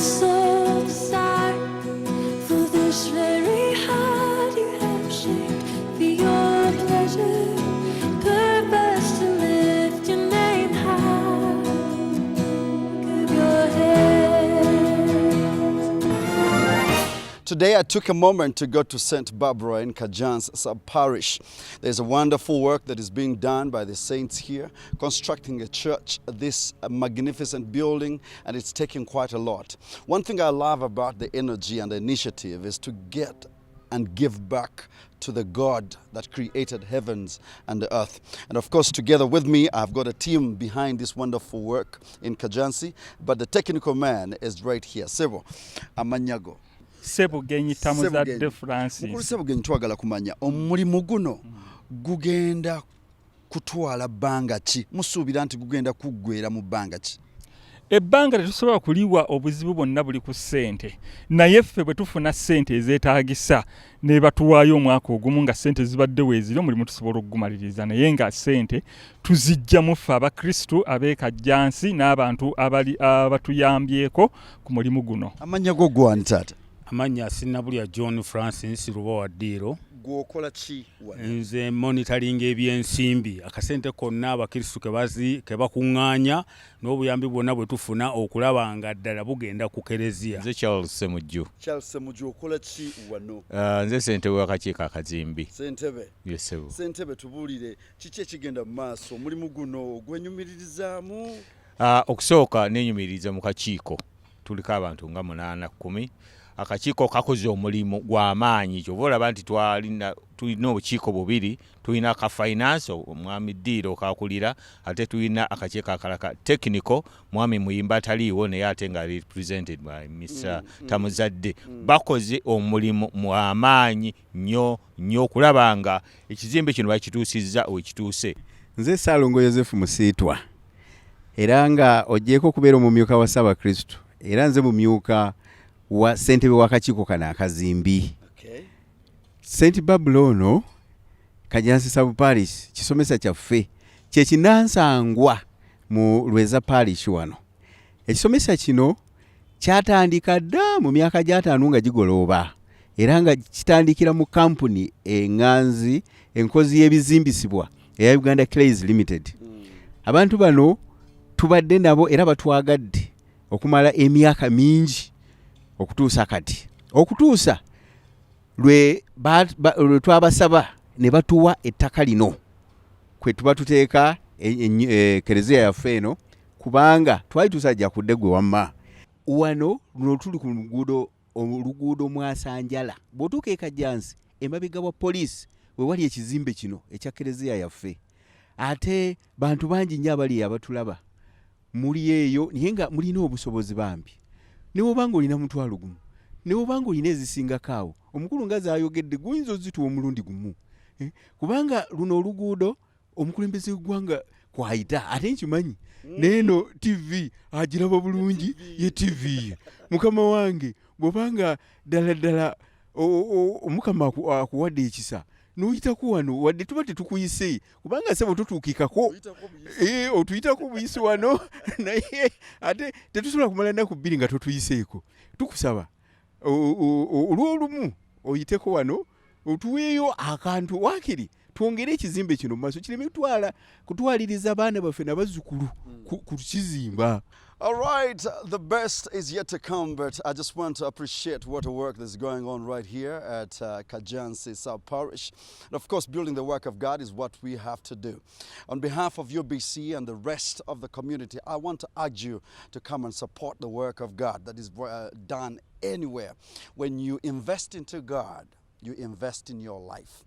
so desire for this very heart you have shaped for your pleasure, purpose to lift your name high. Give your head. Today I took a moment to go to St. Barbara in Kajan's sub-parish. There's a wonderful work that is being done by the saints here, constructing a church, this magnificent building, and it's taking quite a lot. One thing I love about the energy and the initiative is to get and give back to the God that created heavens and the earth. And of course, together with me, I've got a team behind this wonderful work in Kajansi, but the technical man is right here. Sebo Amanyago. Sebugenyi Tamuzadde Francis. Mukulu Sebugenyi twagala kumanya omulimu guno gugenda kutwala bbanga ki? Musuubira nti gugenda kuggweera mu bbanga ki? Ebbanga tetusobola kuliwa obuzibu bwonna buli ku ssente, naye ffe bwe tufuna ssente ezeetaagisa ne batuwaayo omwaka ogumu nga ssente zibadde weeziri, omulimu tusobola okugumaliriza, naye nga ssente tuziggyamu ffe abakristu ab'ekajjansi n'abantu abatuyambyeko ku mulimu guno. Amannya go gwani taata? Amanya Sinabulya John Francis Lubo wa Ddiiro. Gwokola ki wano? Nze monitoring ebyensimbi, akasente konna abakristu ke bakuŋŋaanya n'obuyambi bwonna bwe tufuna okulaba nga ddala bugenda ku kereziya. Nze Charles Semujju. Charles Semujju, okola ki wano? Nze ssentebe w'akakiiko akazimbi. Ssentebe? Yes, sebo. Ssentebe, tubuulire kiki ekigenda mu maaso, omulimu guno gwenyumiririzaamu? Okusooka nenyumiriza mu kakiiko, tuliko abantu nga 8-10. Akakiiko kakoze omulimu gw'amaanyi, kyova olaba nti tulina obukiiko 2, tulina aka finance omwami Ddiiro kakulira, ate tulina akakiiko akalaka technical mwami Muyimba taliiwo naye ate nga represented by Mr. Tamuzadde. Bakoze omulimu mw'amaanyi nnyo okulaba nga ekizimbe kino bakituusizza wekituuse. Nze Saalongo Yozefu Musiitwa, era nga ogyeko okubeera omumyuka wa Ssaabakristu, era nze mumyuka wa ssentebe w'akakiiko kano akazimbi. St. Barbara ono Kajansi sub-parish kisomesa kyaffe kyekinansangwa mu Lweza parish wano. Ekisomesa kino kyatandika dda mu myaka gya 5 nga gigolooba, era nga kitandikira mu kampuni eŋŋanzi enkozi y'ebizimbisibwa eya Uganda Clays Limited. Abantu bano tubadde nabo era batwagadde okumala emyaka mingi okutuusa kati. Okutuusa lwe twabasaba ne batuwa ettaka lino kwe tuba tuteeka kereziya yaffe eno, kubanga twali tusajja kudde gwe wamma. Wano luno tuli ku oluguudo Mwasanjala. Bw'otuuka e Kajansi emabega wa poliisi we wali ekizimbe kino ekya kereziya yaffe. Ate bantu bangi nnyo abali abatulaba muli eyo, naye nga mulina obusobozi bambi. Ne bw'obanga olina mutwalo gumu, ne bw'obanga olina ezisingako awo, omukulu nga zaayogedde guyinza ozituwa omulundi gumu. Kubanga luno oluguudo omukulembeze w'eggwanga kwayita, ate nkimanyi neeno TV agiraba bulungi ye TV. Mukama wange bw'obanga ddala omukama akuwadde ekisa n'oyitako wano, wadde tuba tetukuyise kubanga sebo tutuukikako otuyitako buyisi wano naye ate tetusobola kumala ennaku 2 nga totuyiseeko. Tukusaba olw'olumu oyiteko wano otuweeyo akantu waakiri twongere ekizimbe kino mu maaso kireme kutwaliriza abaana baffe n'abazzukulu ku kizimba. All right, the best is yet to come, but I just want to appreciate what a work that's going on right here at Kajansi sub-parish. And of course, building the work of God is what we have to do. On behalf of UBC and the rest of the community, I want to urge you to come and support the work of God that is done anywhere. When you invest into God, you invest in your life.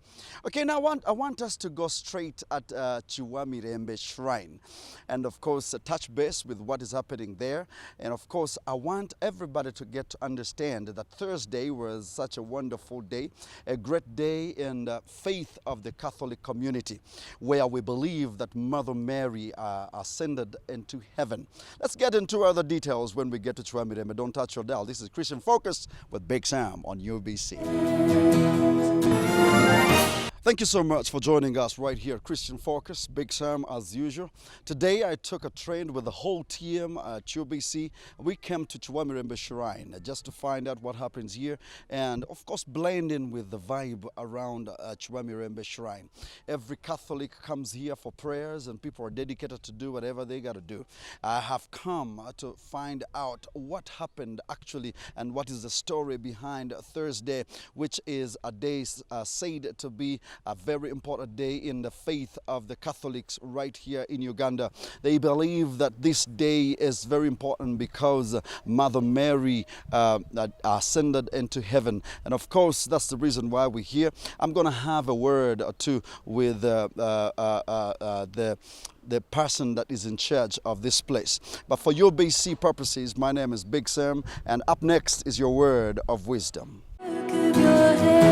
Okay, now I want us to go straight at Kiwamirembe Shrine and of course touch base with what is happening there. And of course I want everybody to get to understand that Thursday was such a wonderful day, a great day in the faith of the Catholic community, where we believe that Mother Mary ascended into heaven. Let's get into other details when we get to Kiwamirembe. Don't touch your dial. This is Christian Focus with Big Sam on UBC. Thank you so much for joining us right here at Christian Focus. Big Sam as usual. Today I took a train with the whole team at UBC. We came to Kiwamirembe Shrine just to find out what happens here and of course blend in with the vibe around Kiwamirembe Shrine. Every Catholic comes here for prayers and people are dedicated to do whatever they got to do. I have come to find out what happened actually and what is the story behind Thursday, which is a day said to be a very important day in the faith of the Catholics right here in Uganda. They believe that this day is very important because Mother Mary ascended into heaven. And of course, that's the reason why we're here. I'm going to have a word or two with the person that is in charge of this place. But for your BC purposes, my name is Big Sam, and up next is your word of wisdom. Keep your head.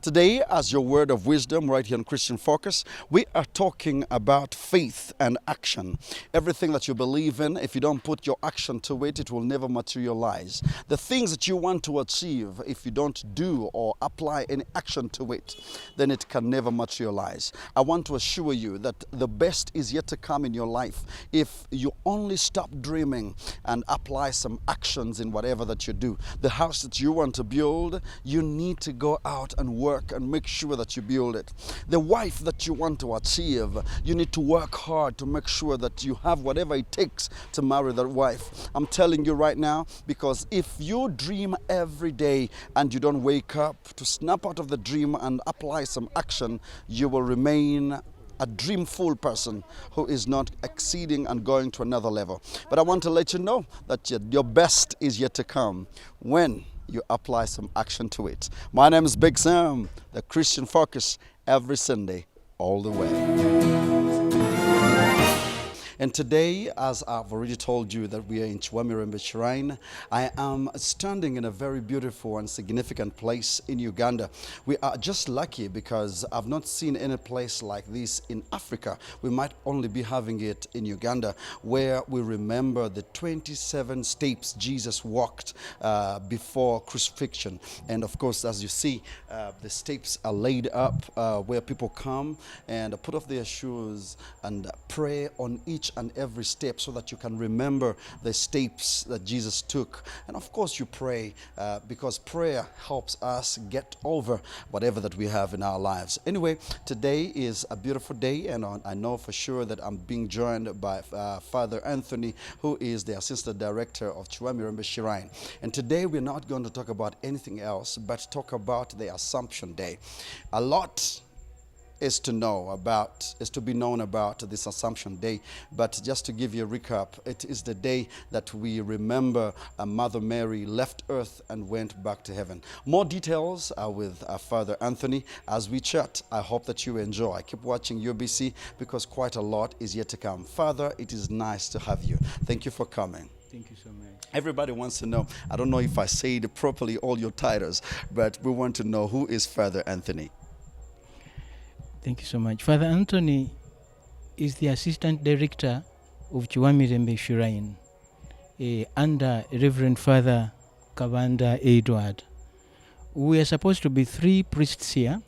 Today, as your word of wisdom right here on Christian Focus, we are talking about faith and action. Everything that you believe in, if you don't put your action to it, it will never materialize. The things that you want to achieve, if you don't do or apply any action to it, then it can never materialize. I want to assure you that the best is yet to come in your life if you only stop dreaming and apply some actions in whatever that you do. The house that you want to build, you need to go out and work and make sure that you build it. The wife that you want to achieve, you need to work hard to make sure that you have whatever it takes to marry that wife. I'm telling you right now, because if you dream every day and you don't wake up to snap out of the dream and apply some action, you will remain a dreamful person who is not exceeding and going to another level. But I want to let you know that your best is yet to come when you apply some action to it. My name is Big Sam, the Christian Focus, every Sunday, all the way. And today, as I've already told you that we are in Kiwamirembe Shrine, I am standing in a very beautiful and significant place in Uganda. We are just lucky because I've not seen any place like this in Africa. We might only be having it in Uganda, where we remember the 27 steps Jesus walked before crucifixion. And of course, as you see, the steps are laid up where people come and put off their shoes and pray on each and every step so that you can remember the steps that Jesus took. And of course you pray because prayer helps us get over whatever that we have in our lives. Anyway, today is a beautiful day, and I know for sure that I'm being joined by Father Anthony, who is the Assistant Director of Kiwamirembe Shrine. And today we're not going to talk about anything else but talk about the Assumption Day. A lot is to be known about this Assumption Day, but just to give you a recap, it is the day that we remember Mother Mary left earth and went back to heaven. More details are with Father Anthony as we chat. I hope that you enjoy. Keep watching UBC because quite a lot is yet to come. Father, it is nice to have you. Thank you for coming. Thank you so much. Everybody wants to know, I don't know if I said properly all your titles, but we want to know, who is Father Anthony? Thank you so much. Father Anthony is the Assistant Director of Kiwamirembe Shrine under Reverend Father Kabanda Edward. We are supposed to be 3 priests here,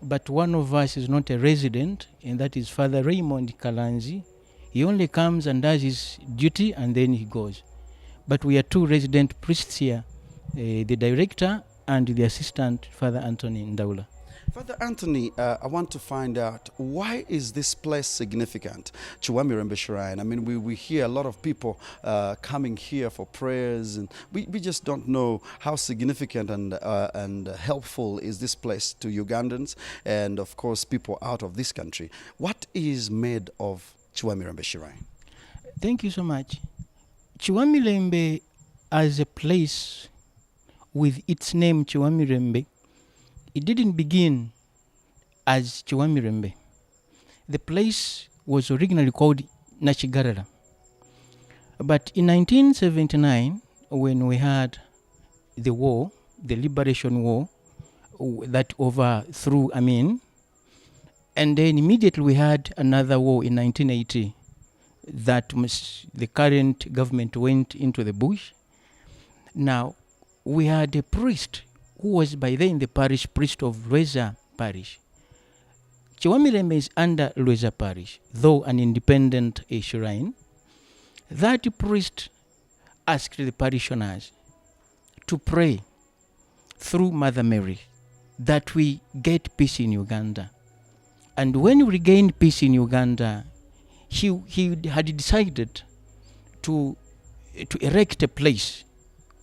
but one of us is not a resident, and that is Father Raymond Kalanzi. He only comes and does his duty and then he goes. But we are 2 resident priests here, the director and the assistant, Father Anthony Ndaula. Father Anthony, I want to find out, why is this place significant, Kiwamirembe Shrine? I mean, we hear a lot of people coming here for prayers, and we just don't know how significant and helpful is this place to Ugandans and, of course, people out of this country. What is made of Kiwamirembe Shrine? Thank you so much. Kiwamirembe as a place with its name Kiwamirembe, it didn't begin as Kiwamirembe. The place was originally called Nachigarala. But in 1979, when we had the war, the liberation war, that overthrew Amin, and then immediately we had another war in 1980 that the current government went into the bush. Now, we had a priest who was by then the parish priest of Lweza Parish. Kiwamirembe is under Lweza Parish, though an independent shrine. That priest asked the parishioners to pray through Mother Mary that we get peace in Uganda. And when we regained peace in Uganda, he had decided to erect a place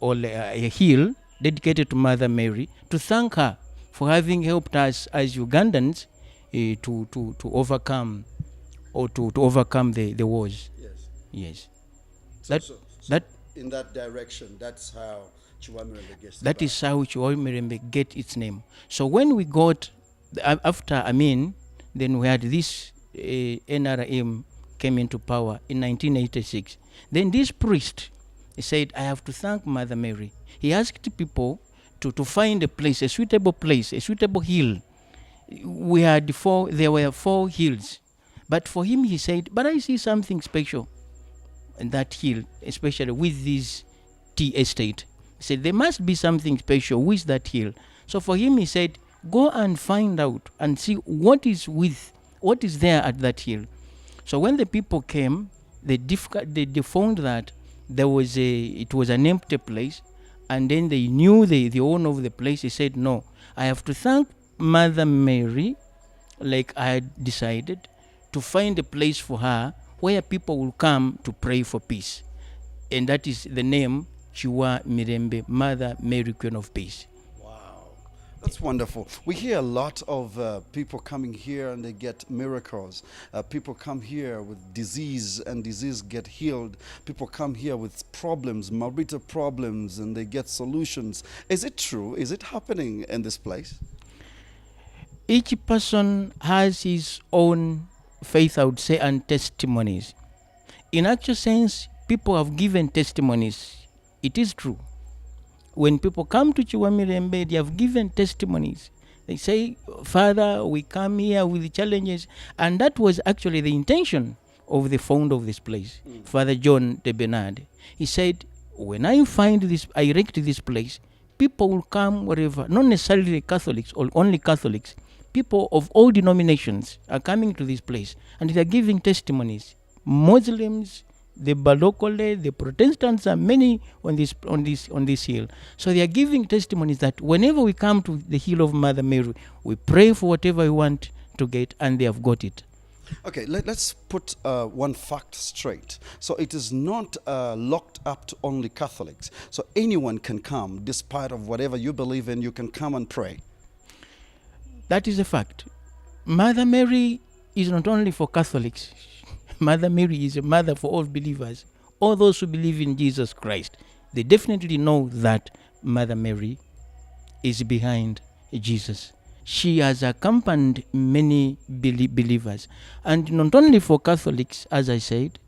or a hill dedicated to Mother Mary to thank her for having helped us as Ugandans to overcome or to overcome the wars. Yes. Yes. So, That- so that- in that direction, that's how Kiwamirembe gets That the is how Kiwamirembe get its name. So when we got, after Amin, then we had this NRM came into power in 1986. Then this priest, he said, I have to thank Mother Mary. He asked people to find a place, a suitable hill. There were 4 hills. But for him, he said, but I see something special in that hill, especially with this tea estate. He said, there must be something special with that hill. So for him, he said, go and find out and see what is there at that hill. So when the people came, they found that it was an empty place, and then they knew the owner of the place. He said, no, I have to thank Mother Mary, like I had decided, to find a place for her where people will come to pray for peace. And that is the name Kiwamirembe, Mother Mary, Queen of Peace. Wow, that's wonderful. We hear a lot of people coming here and they get miracles. People come here with disease and disease get healed. People come here with problems, marital problems, and they get solutions. Is it true? Is it happening in this place? Each person has his own faith, I would say, and testimonies. In actual sense, people have given testimonies. It is true. When people come to Kiwamirembe, they have given testimonies. They say, Father, we come here with challenges. And that was actually the intention of the founder of this place, Father John de Bernard. He said, when I erect this place, people will come wherever, not necessarily Catholics or only Catholics. People of all denominations are coming to this place and they are giving testimonies. Muslims, the Balokole, the Protestants are many on this hill. So they are giving testimonies that whenever we come to the hill of Mother Mary, we pray for whatever we want to get, and they have got it. Okay, let's put one fact straight. So it is not locked up to only Catholics. So anyone can come, despite of whatever you believe in, you can come and pray. That is a fact. Mother Mary is not only for Catholics. Mother Mary is a mother for all believers. All those who believe in Jesus Christ, they definitely know that Mother Mary is behind Jesus. She has accompanied many believers. And not only for Catholics, as I said,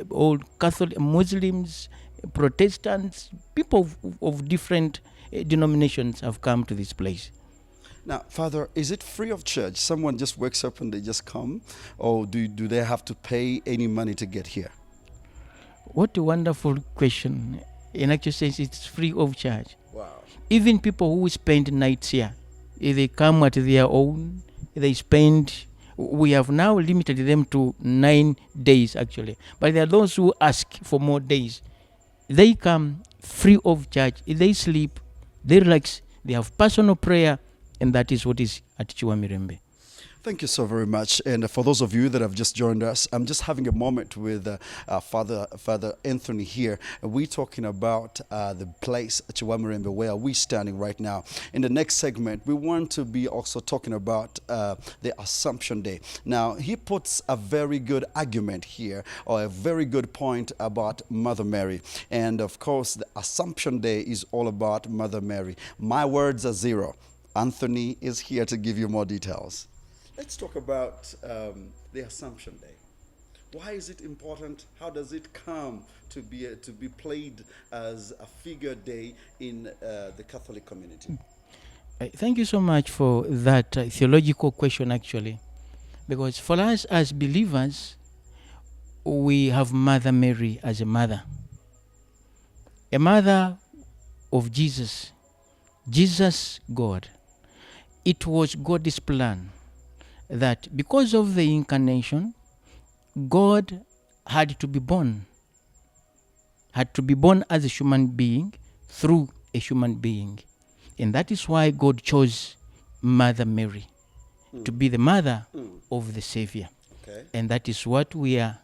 all Catholic, Muslims, Protestants, people of different denominations have come to this place. Now, Father, is it free of charge? Someone just wakes up and they just come? Or do they have to pay any money to get here? What a wonderful question. In actual sense, it's free of charge. Wow. Even people who spend nights here, if they come at their own, we have now limited them to 9 days actually. But there are those who ask for more days. They come free of charge. If they sleep, they relax, they have personal prayer, and that is what is at Kiwamirembe. Thank you so very much. And for those of you that have just joined us, I'm just having a moment with Father Anthony here. And we're talking about the place at Kiwamirembe where we're standing right now. In the next segment, we want to be also talking about the Assumption Day. Now, he puts a very good argument here, or a very good point about Mother Mary. And of course, the Assumption Day is all about Mother Mary. My words are zero. Anthony is here to give you more details. Let's talk about the Assumption Day. Why is it important? How does it come to be played as a figure day in the Catholic community? Thank you so much for that theological question, actually. Because for us as believers, we have Mother Mary as a mother of Jesus, Jesus God. It was God's plan that because of the incarnation, God had to be born as a human being through a human being. And that is why God chose Mother Mary to be the mother of the Savior. Okay. And that is what we are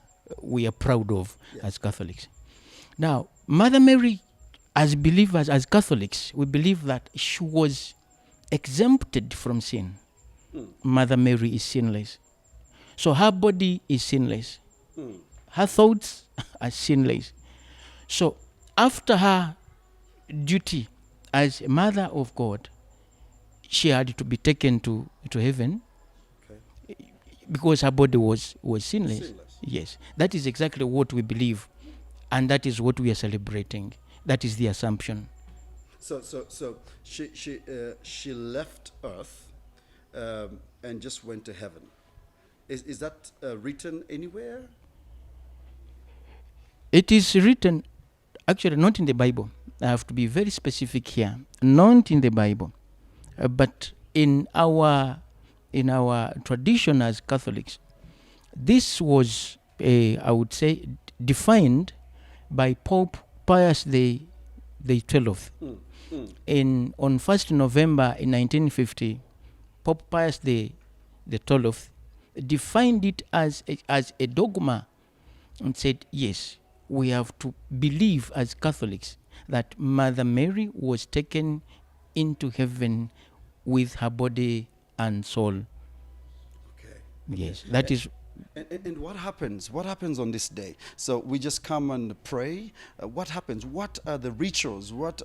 proud of as Catholics. Now, Mother Mary, as believers, as Catholics, we believe that she was exempted from sin. Mother Mary is sinless. So her body is sinless. Her thoughts are sinless. So after her duty as a mother of God, she had to be taken to heaven because her body was sinless. Sinless. Yes, that is exactly what we believe, and that is what we are celebrating. That is the assumption. So she left Earth and just went to heaven. Is that written anywhere? It is written, actually not in the Bible. I have to be very specific here. Not in the Bible, but in our tradition as Catholics, this was, I would say, defined by Pope Pius the 12th. On 1st November in 1950, Pope Pius the 12th defined it as a dogma and said, yes, we have to believe as Catholics that Mother Mary was taken into heaven with her body and soul. Okay. Yes, that is. And what happens? What happens on this day? So we just come and pray. What happens? What are the rituals? What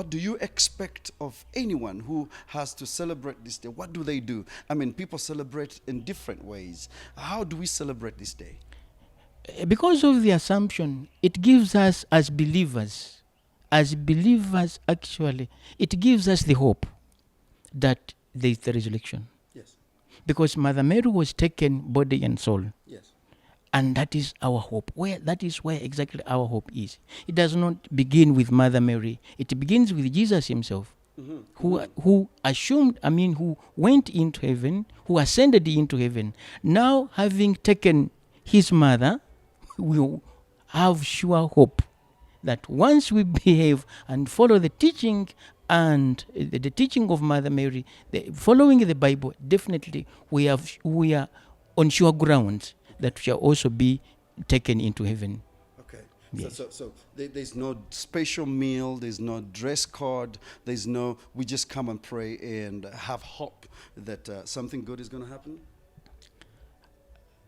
do you expect of anyone who has to celebrate this day? What do they do? I mean, people celebrate in different ways. How do we celebrate this day? Because of the assumption, it gives us as believers actually, it gives us the hope that there is the resurrection. Yes. Because Mother Mary was taken body and soul. Yes. And that is our hope. That is where exactly our hope is. It does not begin with Mother Mary. It begins with Jesus himself, who went into heaven, who ascended into heaven. Now, having taken his mother, we have sure hope that once we behave and follow the teaching and the teaching of Mother Mary, following the Bible, definitely we are on sure grounds that we shall also be taken into heaven. Okay. Yes. So there's no special meal, there's no dress code, we just come and pray and have hope that something good is going to happen?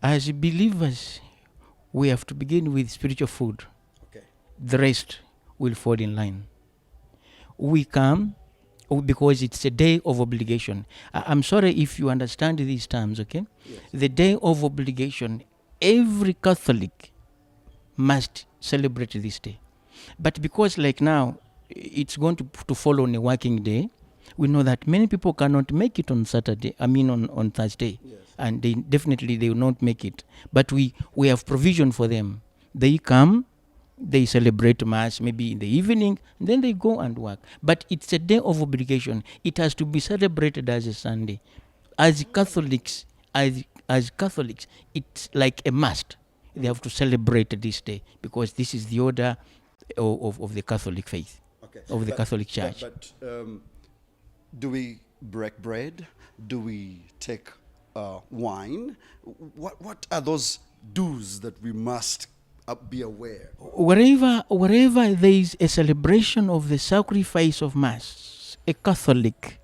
As believers, we have to begin with spiritual food. Okay. The rest will fall in line. We come because it's a day of obligation. I'm sorry if you understand these terms, okay? Yes. The day of obligation, every Catholic must celebrate this day. But because like now, it's going to fall on a working day, we know that many people cannot make it on on Thursday. Yes. And they will not make it. But we have provision for them. They come, they celebrate Mass maybe in the evening, and then they go and work. But it's a day of obligation. It has to be celebrated as a Sunday. As Catholics, it's like a must. They have to celebrate this day because this is the order of the Catholic faith, Okay. of the Catholic Church. But do we break bread? Do we take wine? What are those do's that we must be aware? Wherever there is a celebration of the sacrifice of Mass, a Catholic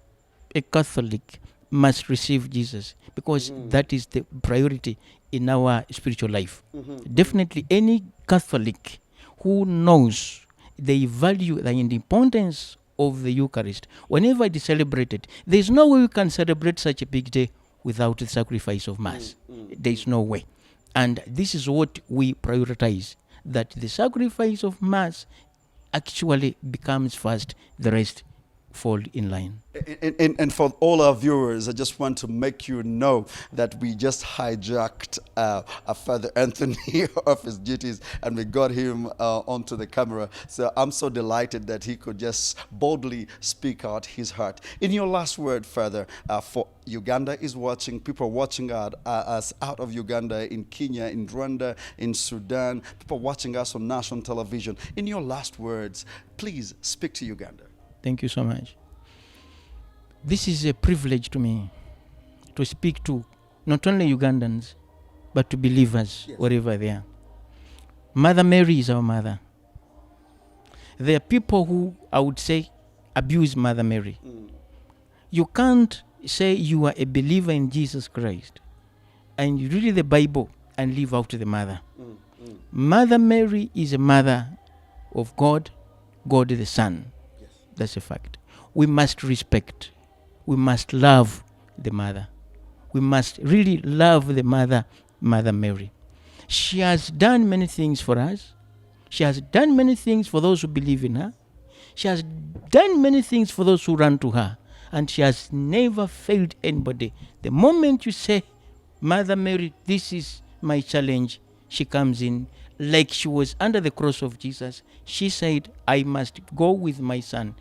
must receive Jesus because that is the priority in our spiritual life. Definitely any Catholic who knows the value and the importance of the Eucharist, whenever it is celebrated, there is no way we can celebrate such a big day without the sacrifice of Mass. There is no way. And this is what we prioritize, that the sacrifice of Mass actually becomes first, the rest fall in line. And for all our viewers, I just want to make you know that we just hijacked Father Anthony of his duties, and we got him onto the camera. So I'm so delighted that he could just boldly speak out his heart. In your last word, Father, for Uganda is watching, people are watching us out of Uganda, in Kenya, in Rwanda, in Sudan, people watching us on national television. In your last words, please speak to Uganda. Thank you so much. This is a privilege to me to speak to not only Ugandans, but to believers wherever they are. Mother Mary is our mother. There are people who, I would say, abuse Mother Mary. You can't say you are a believer in Jesus Christ and you read the Bible and leave out the mother. Mother Mary is a mother of God, God the Son. That's a fact. We must respect. We must love the mother. We must really love the mother, Mother Mary. She has done many things for us. She has done many things for those who believe in her. She has done many things for those who run to her. And she has never failed anybody. The moment you say, Mother Mary, this is my challenge, she comes in. Like she was under the cross of Jesus, she said, I must go with my son.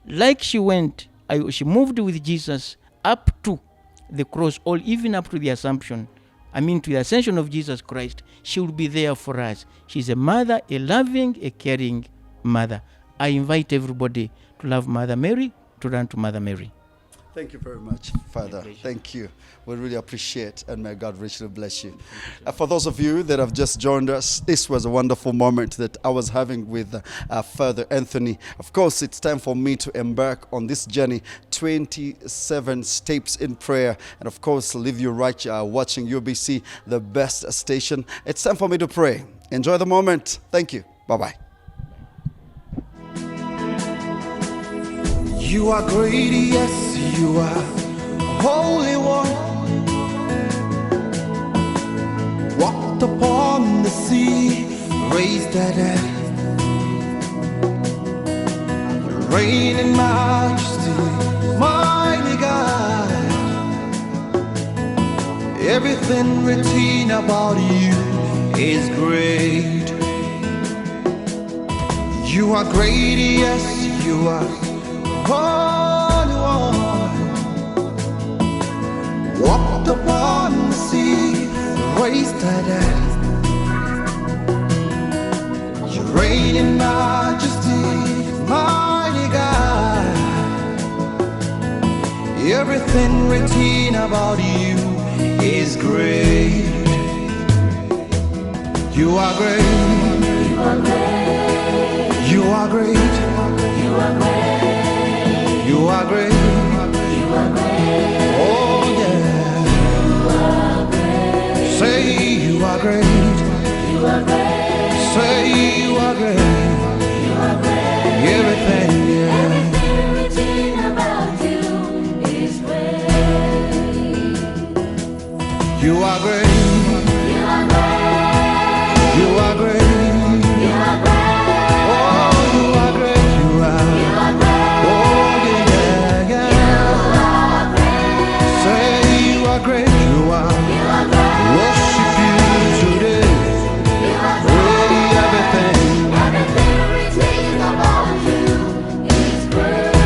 Like she went, she moved with Jesus up to the cross, or even up to the assumption. To the ascension of Jesus Christ. She will be there for us. She's a mother, a loving, a caring mother. I invite everybody to love Mother Mary, to run to Mother Mary. Thank you very much, Father. Thank you. We really appreciate, and may God richly bless you. For those of you that have just joined us, this was a wonderful moment that I was having with Father Anthony. Of course, it's time for me to embark on this journey, 27 steps in prayer, and of course, leave you right watching UBC, the best station. It's time for me to pray. Enjoy the moment. Thank you. Bye-bye. You are great, yes, you are Holy One. Walked upon the sea, raised the dead. You reign in majesty, mighty God. Everything written about you is great. You are great, yes, you are Holy One. Walked upon the sea, raised the dead. You reign in majesty, mighty God. Everything written about you is great. You are great. You are great. You are great. You are great. You are great. You are great. Oh yeah. You are great. Say you are great. You are great. Say you are great. You are great. Everything, yeah. Everything written about you is great. You are great. You are great. You are great. You are great. Oh, you are great. You are. You are great. Oh yeah, yeah. You are great. Say you are great. You are. You are great. Worship you today. You are great. Great everything. Everything written about you is great.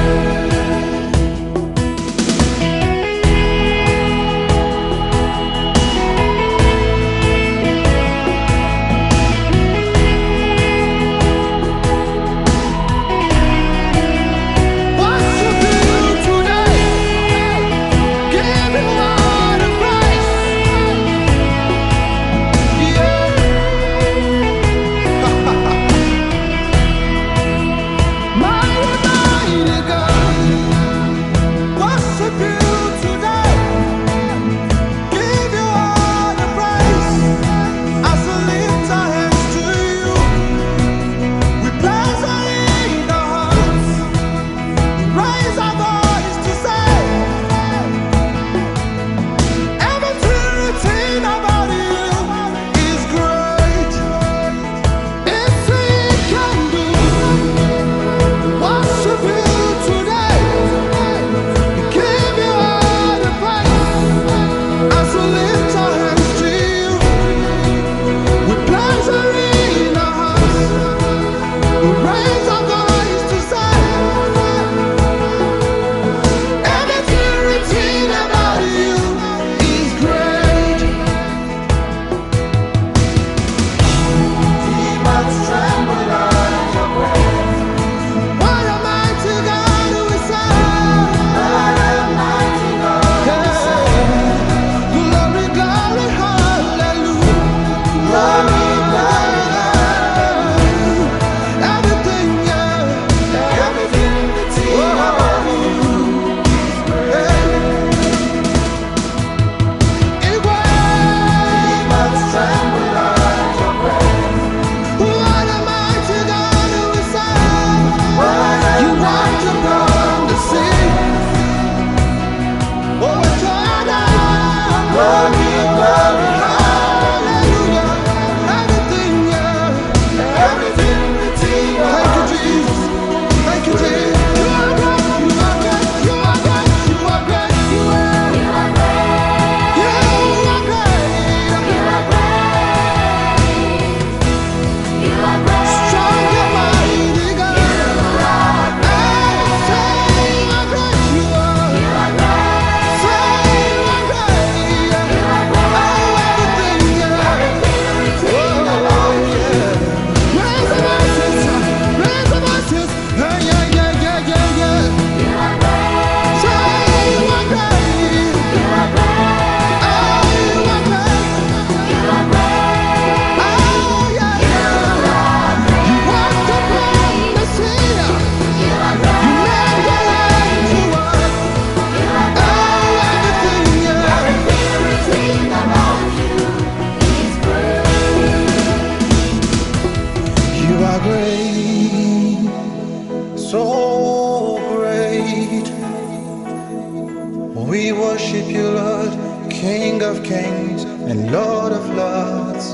good, King of kings and Lord of lords.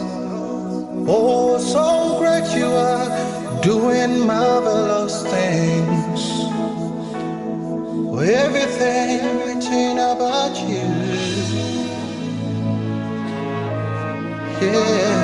Oh, so great you are, doing marvelous things. Everything written about you, yeah.